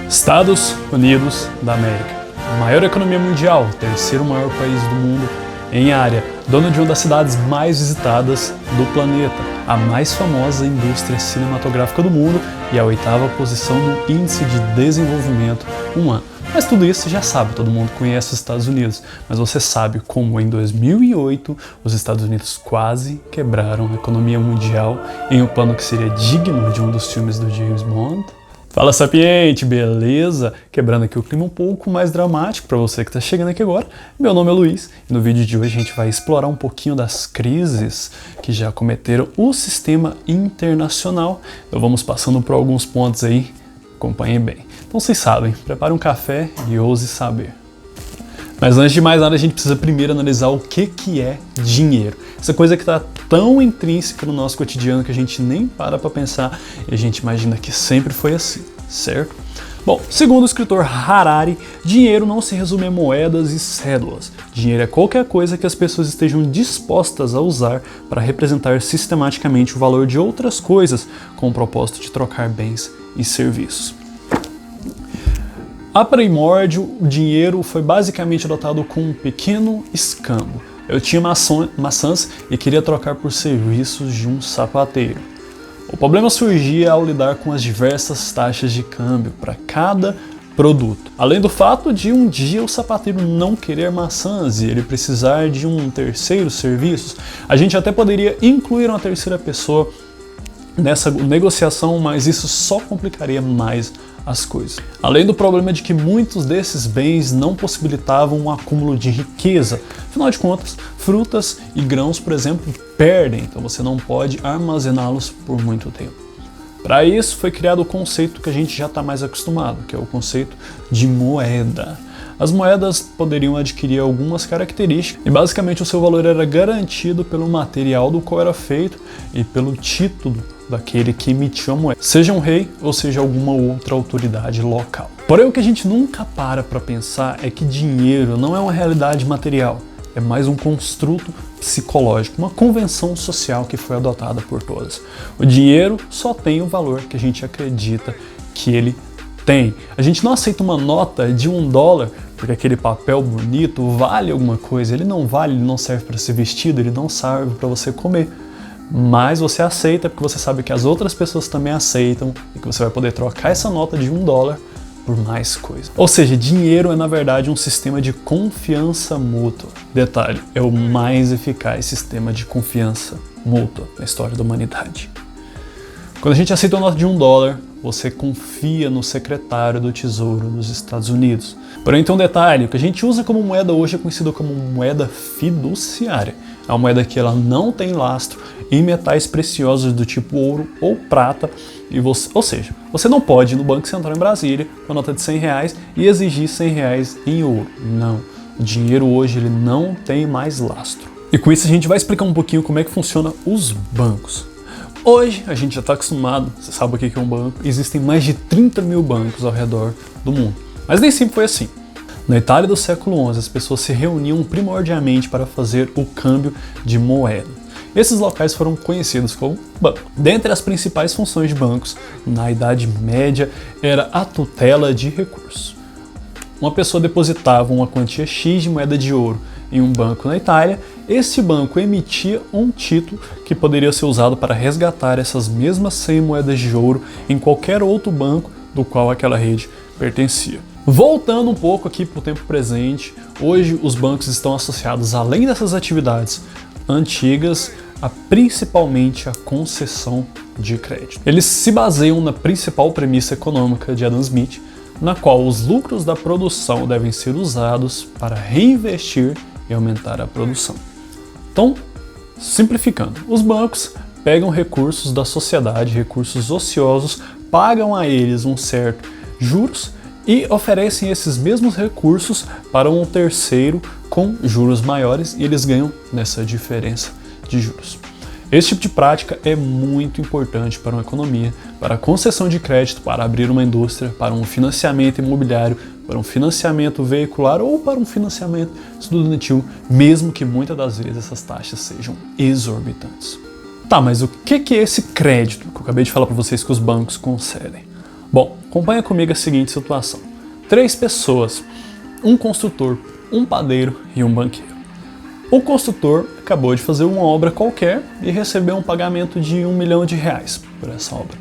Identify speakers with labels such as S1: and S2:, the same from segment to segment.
S1: Estados Unidos da América, a maior economia mundial, terceiro maior país do mundo em área, dono de uma das cidades mais visitadas do planeta, a mais famosa indústria cinematográfica do mundo e a 8ª posição no Índice de Desenvolvimento Humano. Mas tudo isso você já sabe, todo mundo conhece os Estados Unidos, mas você sabe como em 2008 os Estados Unidos quase quebraram a economia mundial em um plano que seria digno de um dos filmes do James Bond? Fala, sapiente, beleza? Quebrando aqui o clima um pouco mais dramático para você que está chegando aqui agora. Meu nome é Luiz e no vídeo de hoje a gente vai explorar um pouquinho das crises que já acometeram o sistema internacional. Então vamos passando por alguns pontos aí, acompanhem bem. Então vocês sabem, prepare um café e ouse saber. Mas antes de mais nada, a gente precisa primeiro analisar o que é dinheiro. Essa coisa que está tão intrínseca no nosso cotidiano que a gente nem para pensar e a gente imagina que sempre foi assim, certo? Bom, segundo o escritor Harari, dinheiro não se resume a moedas e cédulas. Dinheiro é qualquer coisa que as pessoas estejam dispostas a usar para representar sistematicamente o valor de outras coisas com o propósito de trocar bens e serviços. A primórdio, o dinheiro foi basicamente adotado com um pequeno escambo. Eu tinha maçãs e queria trocar por serviços de um sapateiro. O problema surgia ao lidar com as diversas taxas de câmbio para cada produto. Além do fato de um dia o sapateiro não querer maçãs e ele precisar de um terceiro serviço, a gente até poderia incluir uma terceira pessoa nessa negociação, mas isso só complicaria mais as coisas. Além do problema de que muitos desses bens não possibilitavam um acúmulo de riqueza. Afinal de contas, frutas e grãos, por exemplo, perdem, então você não pode armazená-los por muito tempo. Para isso foi criado o conceito que a gente já está mais acostumado, que é o conceito de moeda. As moedas poderiam adquirir algumas características e basicamente o seu valor era garantido pelo material do qual era feito e pelo título daquele que emitiu a moeda, seja um rei ou seja alguma outra autoridade local. Porém, o que a gente nunca para pensar é que dinheiro não é uma realidade material, é mais um construto psicológico, uma convenção social que foi adotada por todas. O dinheiro só tem o valor que a gente acredita que ele tem. A gente não aceita uma nota de $1 porque aquele papel bonito vale alguma coisa. Ele não vale, ele não serve para ser vestido, ele não serve para você comer. Mas você aceita porque você sabe que as outras pessoas também aceitam e que você vai poder trocar essa nota de $1 por mais coisa. Ou seja, dinheiro é na verdade um sistema de confiança mútua. Detalhe, é o mais eficaz sistema de confiança mútua na história da humanidade. Quando a gente aceita uma nota de $1, você confia no secretário do Tesouro dos Estados Unidos. Porém, tem um detalhe, o que a gente usa como moeda hoje é conhecido como moeda fiduciária. É uma moeda que ela não tem lastro em metais preciosos do tipo ouro ou prata, ou seja, você não pode ir no Banco Central em Brasília com a nota de R$100 e exigir R$100 em ouro. Não, o dinheiro hoje ele não tem mais lastro. E com isso a gente vai explicar um pouquinho como é que funcionam os bancos. Hoje a gente já está acostumado, você sabe o que é um banco, existem mais de 30 mil bancos ao redor do mundo. Mas nem sempre foi assim. Na Itália do século XI, as pessoas se reuniam primordialmente para fazer o câmbio de moeda. Esses locais foram conhecidos como banco. Dentre as principais funções de bancos, na Idade Média, era a tutela de recursos. Uma pessoa depositava uma quantia X de moeda de ouro em um banco na Itália, esse banco emitia um título que poderia ser usado para resgatar essas mesmas 100 moedas de ouro em qualquer outro banco do qual aquela rede pertencia. Voltando um pouco aqui para o tempo presente, hoje os bancos estão associados, além dessas atividades antigas, principalmente a concessão de crédito. Eles se baseiam na principal premissa econômica de Adam Smith, na qual os lucros da produção devem ser usados para reinvestir e aumentar a produção. Então, simplificando, os bancos pegam recursos da sociedade, recursos ociosos, pagam a eles um certo juros e oferecem esses mesmos recursos para um terceiro com juros maiores e eles ganham nessa diferença de juros. Esse tipo de prática é muito importante para uma economia, para a concessão de crédito, para abrir uma indústria, para um financiamento imobiliário, para um financiamento veicular ou para um financiamento estudantil, mesmo que muitas das vezes essas taxas sejam exorbitantes. Tá, mas o que é esse crédito que eu acabei de falar para vocês que os bancos concedem? Bom, acompanha comigo a seguinte situação. 3 pessoas, um construtor, um padeiro e um banqueiro. O construtor acabou de fazer uma obra qualquer e recebeu um pagamento de R$1 milhão por essa obra.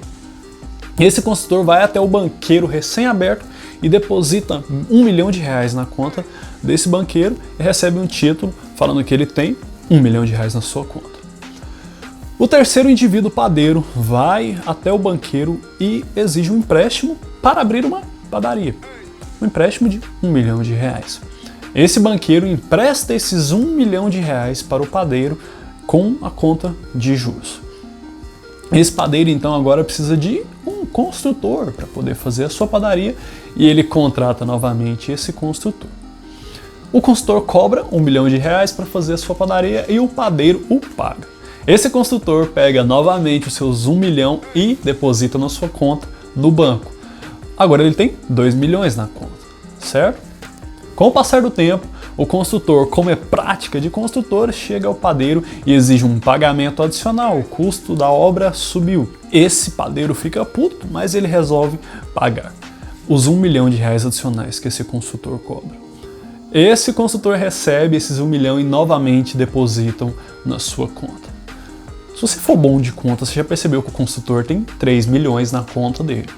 S1: Esse construtor vai até o banqueiro recém-aberto e deposita R$1 milhão na conta desse banqueiro e recebe um título falando que ele tem R$1 milhão na sua conta. O terceiro indivíduo, padeiro, vai até o banqueiro e exige um empréstimo para abrir uma padaria. Um empréstimo de R$1 milhão. Esse banqueiro empresta esses R$1 milhão para o padeiro com a conta de juros. Esse padeiro então agora precisa de um construtor para poder fazer a sua padaria e ele contrata novamente esse construtor. O construtor cobra R$1 milhão para fazer a sua padaria e o padeiro o paga. Esse construtor pega novamente os seus 1 milhão e deposita na sua conta no banco. Agora ele tem 2 milhões na conta, certo? Com o passar do tempo, o construtor, como é prática de construtor, chega ao padeiro e exige um pagamento adicional. O custo da obra subiu. Esse padeiro fica puto, mas ele resolve pagar os 1 milhão adicionais que esse construtor cobra. Esse construtor recebe esses 1 milhão e novamente depositam na sua conta. Se você for bom de conta, você já percebeu que o construtor tem 3 milhões na conta dele.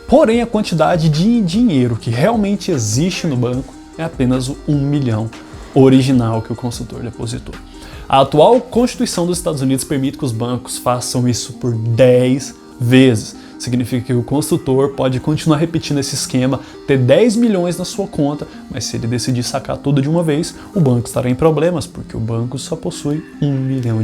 S1: Porém, a quantidade de dinheiro que realmente existe no banco é apenas o 1 milhão original que o construtor depositou. A atual Constituição dos Estados Unidos permite que os bancos façam isso por 10 vezes. Significa que o construtor pode continuar repetindo esse esquema, ter 10 milhões na sua conta, mas se ele decidir sacar tudo de uma vez, o banco estará em problemas, porque o banco só possui R$1 milhão.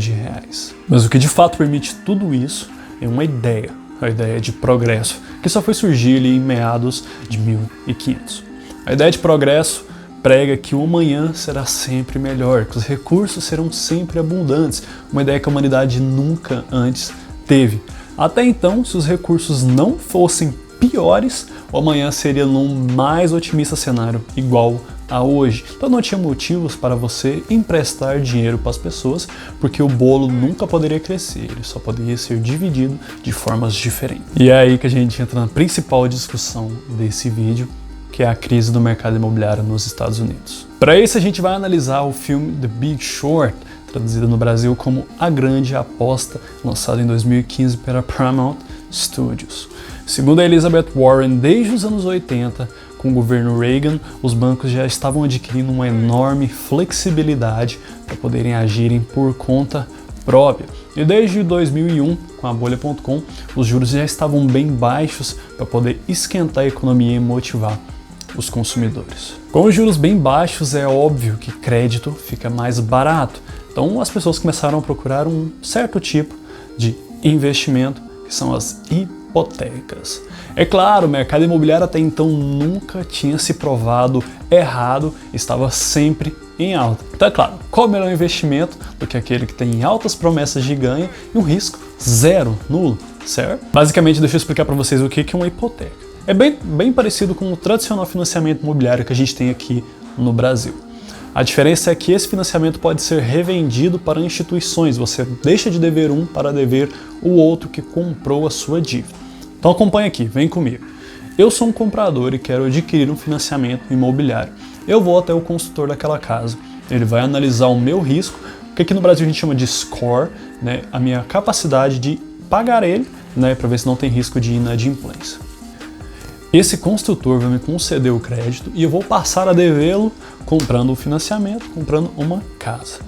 S1: Mas o que de fato permite tudo isso é uma ideia, a ideia de progresso, que só foi surgir ali em meados de 1500. A ideia de progresso prega que o amanhã será sempre melhor, que os recursos serão sempre abundantes, uma ideia que a humanidade nunca antes teve. Até então, se os recursos não fossem piores, o amanhã seria num mais otimista cenário igual a hoje. Então não tinha motivos para você emprestar dinheiro para as pessoas, porque o bolo nunca poderia crescer, ele só poderia ser dividido de formas diferentes. E é aí que a gente entra na principal discussão desse vídeo, que é a crise do mercado imobiliário nos Estados Unidos. Para isso a gente vai analisar o filme The Big Short, traduzido no Brasil como A Grande Aposta, lançado em 2015 pela Paramount Studios. Segundo a Elizabeth Warren, desde os anos 80, com o governo Reagan, os bancos já estavam adquirindo uma enorme flexibilidade para poderem agirem por conta própria. E desde 2001, com a bolha.com, os juros já estavam bem baixos para poder esquentar a economia e motivar os consumidores. Com os juros bem baixos, é óbvio que crédito fica mais barato. Então as pessoas começaram a procurar um certo tipo de investimento, que são as hipotecas. É claro, o mercado imobiliário até então nunca tinha se provado errado, estava sempre em alta. Então é claro, qual o melhor investimento do que aquele que tem altas promessas de ganho e um risco zero, nulo, certo? Basicamente, deixa eu explicar para vocês o que é uma hipoteca. É bem parecido com o tradicional financiamento imobiliário que a gente tem aqui no Brasil. A diferença é que esse financiamento pode ser revendido para instituições, você deixa de dever um para dever o outro que comprou a sua dívida. Então acompanha aqui, vem comigo. Eu sou um comprador e quero adquirir um financiamento imobiliário. Eu vou até o consultor daquela casa, ele vai analisar o meu risco, que aqui no Brasil a gente chama de score, né, a minha capacidade de pagar ele, né, para ver se não tem risco de inadimplência. Esse construtor vai me conceder o crédito e eu vou passar a devê-lo comprando o financiamento, comprando uma casa.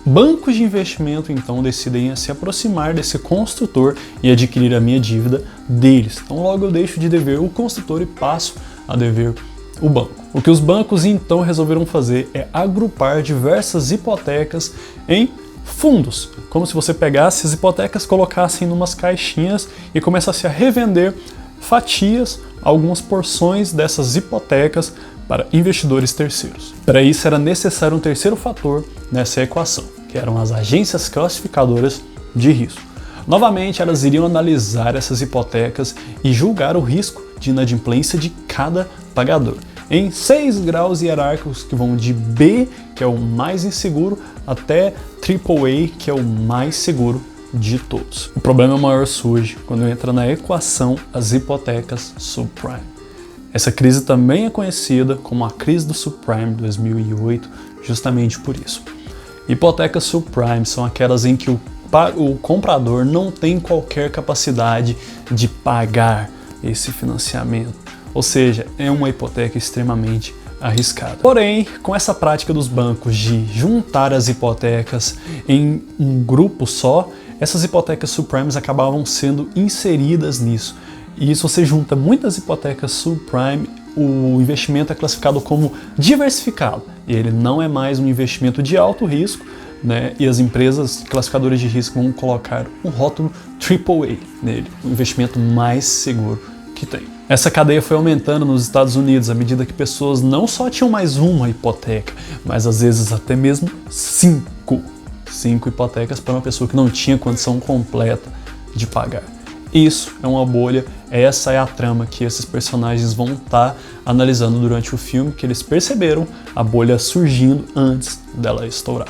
S1: Bancos de investimento então decidem se aproximar desse construtor e adquirir a minha dívida deles. Então logo eu deixo de dever o construtor e passo a dever o banco. O que os bancos então resolveram fazer é agrupar diversas hipotecas em fundos, como se você pegasse as hipotecas, colocasse em umas caixinhas e começasse a revender fatias, algumas porções dessas hipotecas para investidores terceiros. Para isso era necessário um terceiro fator nessa equação, que eram as agências classificadoras de risco. Novamente, elas iriam analisar essas hipotecas e julgar o risco de inadimplência de cada pagador, em 6 graus hierárquicos que vão de B, que é o mais inseguro, até AAA, que é o mais seguro de todos. O problema maior surge quando entra na equação as hipotecas subprime. Essa crise também é conhecida como a crise do subprime de 2008, justamente por isso. Hipotecas subprime são aquelas em que o comprador não tem qualquer capacidade de pagar esse financiamento, ou seja, é uma hipoteca extremamente arriscada. Porém, com essa prática dos bancos de juntar as hipotecas em um grupo só, essas hipotecas subprimes acabavam sendo inseridas nisso. E se você junta muitas hipotecas subprime, o investimento é classificado como diversificado. E ele não é mais um investimento de alto risco, né? E as empresas classificadoras de risco vão colocar um rótulo AAA nele, o investimento mais seguro que tem. Essa cadeia foi aumentando nos Estados Unidos à medida que pessoas não só tinham mais uma hipoteca, mas às vezes até mesmo cinco hipotecas para uma pessoa que não tinha condição completa de pagar. Isso é uma bolha, essa é a trama que esses personagens vão estar analisando durante o filme, que eles perceberam a bolha surgindo antes dela estourar.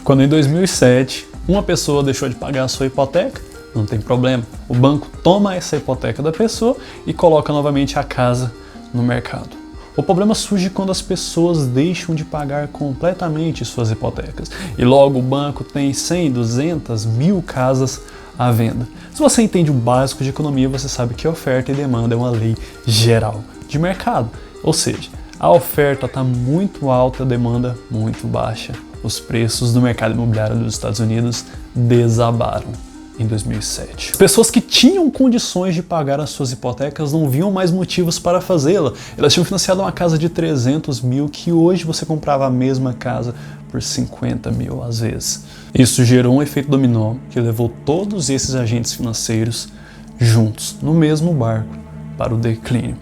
S1: Quando em 2007 uma pessoa deixou de pagar a sua hipoteca, não tem problema, o banco toma essa hipoteca da pessoa e coloca novamente a casa no mercado. O problema surge quando as pessoas deixam de pagar completamente suas hipotecas e logo o banco tem 100, 200, 1000 casas à venda. Se você entende o básico de economia, você sabe que oferta e demanda é uma lei geral de mercado, ou seja, a oferta está muito alta, a demanda muito baixa. Os preços do mercado imobiliário dos Estados Unidos desabaram em 2007. As pessoas que tinham condições de pagar as suas hipotecas não viam mais motivos para fazê-la. Elas tinham financiado uma casa de 300 mil que hoje você comprava a mesma casa por 50 mil às vezes. Isso gerou um efeito dominó que levou todos esses agentes financeiros juntos no mesmo barco para o declínio.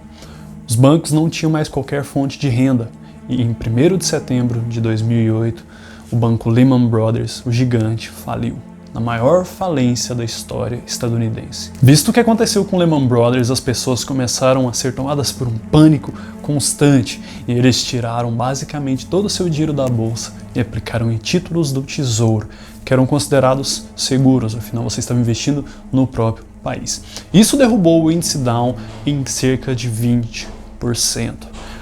S1: Os bancos não tinham mais qualquer fonte de renda e em 1º de setembro de 2008 o banco Lehman Brothers, o gigante, faliu, na maior falência da história estadunidense. Visto o que aconteceu com Lehman Brothers, as pessoas começaram a ser tomadas por um pânico constante e eles tiraram basicamente todo o seu dinheiro da bolsa e aplicaram em títulos do tesouro, que eram considerados seguros, afinal você estava investindo no próprio país. Isso derrubou o índice Dow em cerca de 20%.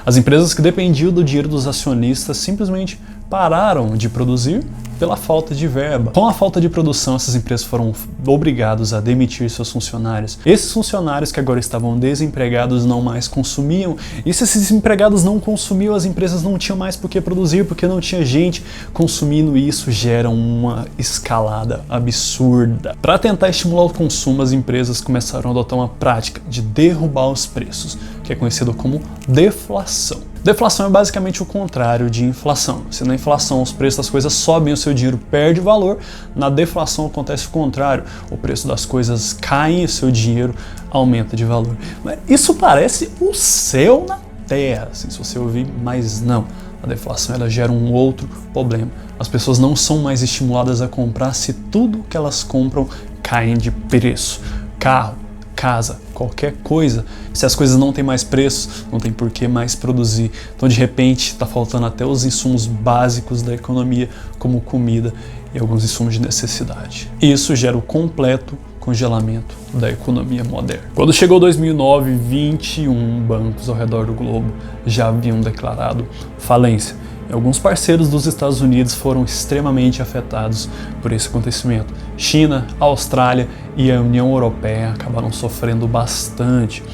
S1: As empresas que dependiam do dinheiro dos acionistas simplesmente pararam de produzir pela falta de verba. Com a falta de produção, essas empresas foram obrigadas a demitir seus funcionários. Esses funcionários que agora estavam desempregados não mais consumiam, e se esses empregados não consumiam, as empresas não tinham mais por que produzir, porque não tinha gente consumindo, e isso gera uma escalada absurda. Para tentar estimular o consumo, as empresas começaram a adotar uma prática de derrubar os preços, que é conhecido como deflação. Deflação é basicamente o contrário de inflação. Se na inflação os preços das coisas sobem, o seu dinheiro perde valor, na deflação acontece o contrário. O preço das coisas cai e o seu dinheiro aumenta de valor. Mas isso parece o céu na terra, assim, se você ouvir, mas não. A deflação ela gera um outro problema. As pessoas não são mais estimuladas a comprar se tudo que elas compram caem de preço. Carro, casa, qualquer coisa, se as coisas não têm mais preço, não tem por que mais produzir. Então, de repente, está faltando até os insumos básicos da economia, como comida e alguns insumos de necessidade. Isso gera o completo congelamento da economia moderna. Quando chegou 2009, 21 bancos ao redor do globo já haviam declarado falência. E alguns parceiros dos Estados Unidos foram extremamente afetados por esse acontecimento. China, Austrália e a União Europeia acabaram sofrendo bastante.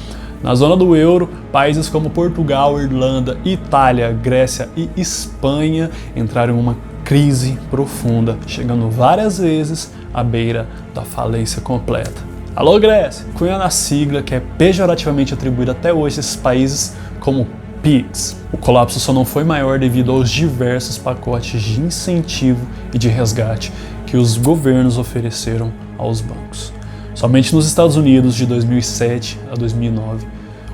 S1: Na zona do euro, países como Portugal, Irlanda, Itália, Grécia e Espanha entraram em uma crise profunda, chegando várias vezes à beira da falência completa. Alô Grécia! Cunha na sigla que é pejorativamente atribuída até hoje a esses países como PIGS. O colapso só não foi maior devido aos diversos pacotes de incentivo e de resgate que os governos ofereceram aos bancos. Somente nos Estados Unidos, de 2007 a 2009,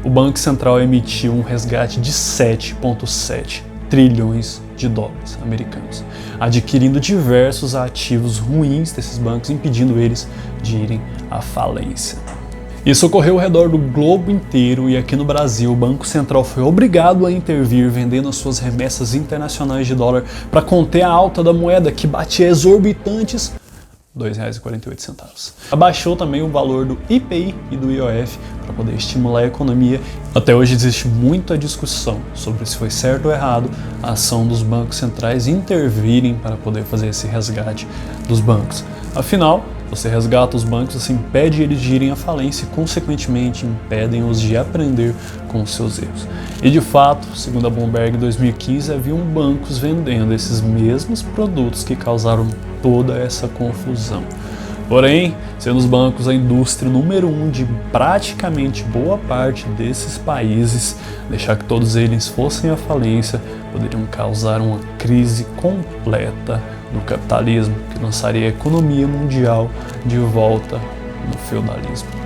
S1: o Banco Central emitiu um resgate de 7,7 trilhões de dólares americanos, adquirindo diversos ativos ruins desses bancos, impedindo eles de irem à falência. Isso ocorreu ao redor do globo inteiro e aqui no Brasil o Banco Central foi obrigado a intervir vendendo as suas remessas internacionais de dólar para conter a alta da moeda que batia exorbitantes R$ 2,48. Abaixou também o valor do IPI e do IOF para poder estimular a economia. Até hoje existe muita discussão sobre se foi certo ou errado a ação dos bancos centrais intervirem para poder fazer esse resgate dos bancos. Afinal, você resgata os bancos, você impede eles de irem à falência e, consequentemente, impedem-os de aprender com os seus erros. E, de fato, segundo a Bloomberg, em 2015, haviam bancos vendendo esses mesmos produtos que causaram toda essa confusão. Porém, sendo os bancos a indústria número 1 de praticamente boa parte desses países, deixar que todos eles fossem à falência poderiam causar uma crise completa do capitalismo, que lançaria a economia mundial de volta no feudalismo.